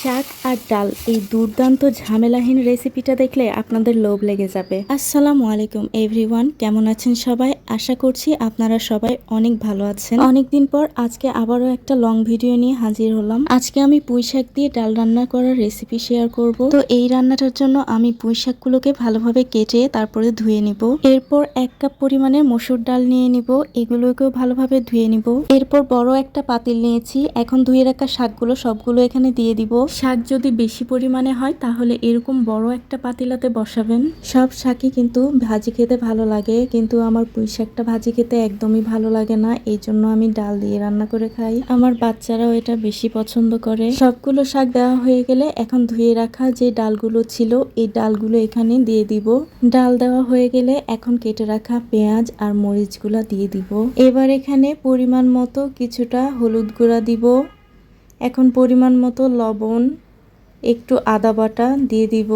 শাক আর ডাল এই দুর্দান্ত ঝামেলাহীন রেসিপিটা দেখলে আপনাদের লোভ লেগে যাবে। আসসালামু আলাইকুম এভরিওয়ান, কেমন আছেন সবাই? আশা করছি আপনারা সবাই অনেক ভালো আছেন। অনেকদিন পর আজকে আবারও একটা লং ভিডিও নিয়ে হাজির হলাম। আজকে আমি পুঁই শাক দিয়ে ডাল রান্না করার রেসিপি শেয়ার করব। তো এই রান্নাটার জন্য আমি পুঁই শাকগুলোকে ভালোভাবে কেটে তারপরে ধুয়ে নিব। এরপর 1 কাপ পরিমাণে মসুর ডাল নিয়ে নিব, এগুলোকেও ভালোভাবে ধুয়ে নিব। এরপর বড় একটা পাতিল নিয়েছি, এখন ধুয়ে রাখা শাকগুলো সবগুলো এখানে দিয়ে দিব। শাক যদি বেশি পরিমাণে হয় তাহলে এরকম বড় একটা পাতিলাতে বসাবেন। সব শাকই কিন্তু ভাজি খেতে ভালো লাগে, কিন্তু আমার পুঁই শাকটা ভাজি খেতে একদমই ভালো লাগে না, এই জন্য আমি ডাল দিয়ে রান্না করে খাই। আমার বাচ্চারাও এটা বেশি পছন্দ করে। সবগুলো শাক দেওয়া হয়ে গেলে এখন ধুয়ে রাখা যে ডালগুলো ছিল এই ডালগুলো এখানে দিয়ে দিব। ডাল দেওয়া হয়ে গেলে এখন কেটে রাখা পেঁয়াজ আর মরিচগুলা দিয়ে দিব। এবার এখানে পরিমাণ মতো কিছুটা হলুদ গুঁড়া দিব, এখন পরিমাণ মতো লবণ, একটু আদা বাটা দিয়ে দিব,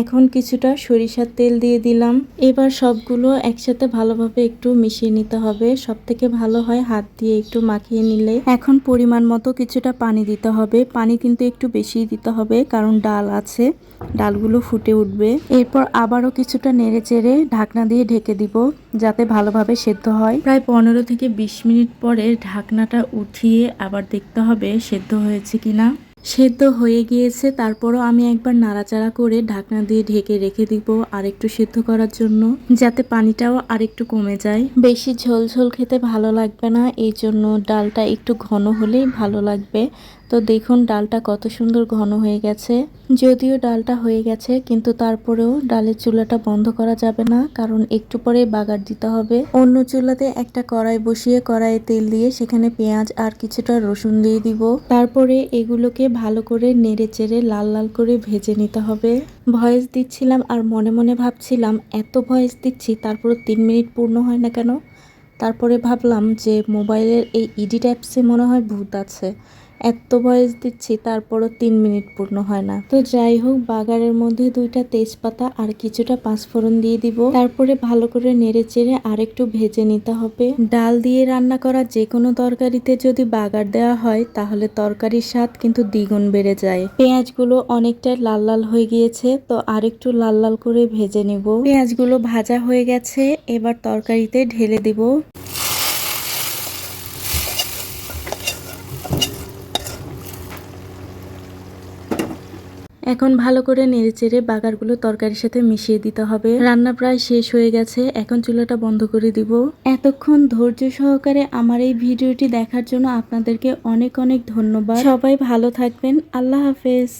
এখন কিছুটা সরিষার তেল দিয়ে দিলাম। এবার সবগুলো একসাথে ভালোভাবে একটু মিশিয়ে নিতে হবে। সব থেকে ভালো হয় হাত দিয়ে একটু মাখিয়ে নিলে। এখন পরিমাণ মতো কিছুটা পানি দিতে হবে, পানি কিন্তু একটু বেশি দিতে হবে কারণ ডাল আছে, ডালগুলো ফুটে উঠবে। এরপর আবারও কিছুটা নেড়ে চেড়ে ঢাকনা দিয়ে ঢেকে দিব যাতে ভালোভাবে সেদ্ধ হয়। প্রায় 15 থেকে 20 মিনিট পরে ঢাকনাটা উঠিয়ে আবার দেখতে হবে সেদ্ধ হয়েছে কিনা। সেদ্ধ হয়ে গিয়েছে, তারপরও আমি একবার নাড়াচাড়া করে ঢাকনা দিয়ে ঢেকে রেখে দিব আর একটু সেদ্ধ করার জন্য, যাতে পানিটাও আরেকটু কমে যায়। বেশি ঝোল ঝোল খেতে ভালো লাগবে না, এই জন্য ডালটা একটু ঘন হলেই ভালো লাগবে। তো দেখুন ডালটা কত সুন্দর ঘন হয়ে গেছে। যদিও ডালটা হয়ে গেছে কিন্তু তারপরেও ডালের চুলাটা বন্ধ করা যাবে না, কারণ একটু পরে বাগার দিতে হবে। অন্য চুলাতে একটা কড়াই বসিয়ে কড়াইয়ে তেল দিয়ে সেখানে পেঁয়াজ আর কিছুটা রসুন দিয়ে দিব। তারপরে এগুলোকে ভালো করে নেড়ে চেড়ে লাল লাল করে ভেজে নিতে হবে। ভয়েস দিচ্ছিলাম আর মনে মনে ভাবছিলাম এত ভয়েস দিচ্ছি তারপরে 3 মিনিট পূর্ণ হয় না কেন। তারপরে ভাবলাম যে মোবাইলের এই এডিট অ্যাপসে মনে হয় ভূত আছে, এত ভয়েস দিচ্ছি তারপরও 3 মিনিট পূর্ণ হয় না। তো যাই হোক, বাগারের মধ্যে 2টা তেজপাতা আর কিছুটা পাঁচফোড়ন দিয়ে দিব। তারপরে ভালো করে নেড়ে চেড়ে আরেকটু ভেজে নিতে হবে। ডাল দিয়ে রান্না করা যে কোনো তরকারিতে যদি বাগার দেওয়া হয় তাহলে তরকারির স্বাদ কিন্তু দ্বিগুণ বেড়ে যায়। পেঁয়াজগুলো অনেকটা লাল লাল হয়ে গিয়েছে, তো আরেকটু লাল লাল করে ভেজে নেব। পেঁয়াজগুলো ভাজা হয়ে গেছে, এবার তরকারিতে ঢেলে দিব। এখন ভালো করে নেড়েচেড়ে বাগারগুলো তরকারির সাথে মিশিয়ে দিতে হবে। রান্না প্রায় শেষ হয়ে গেছে, এখন চুলাটা বন্ধ করে দিব। এতক্ষণ ধৈর্য সহকারে আমার এই ভিডিওটি দেখার জন্য আপনাদেরকে অনেক অনেক ধন্যবাদ। সবাই ভালো থাকবেন। আল্লাহ হাফেজ।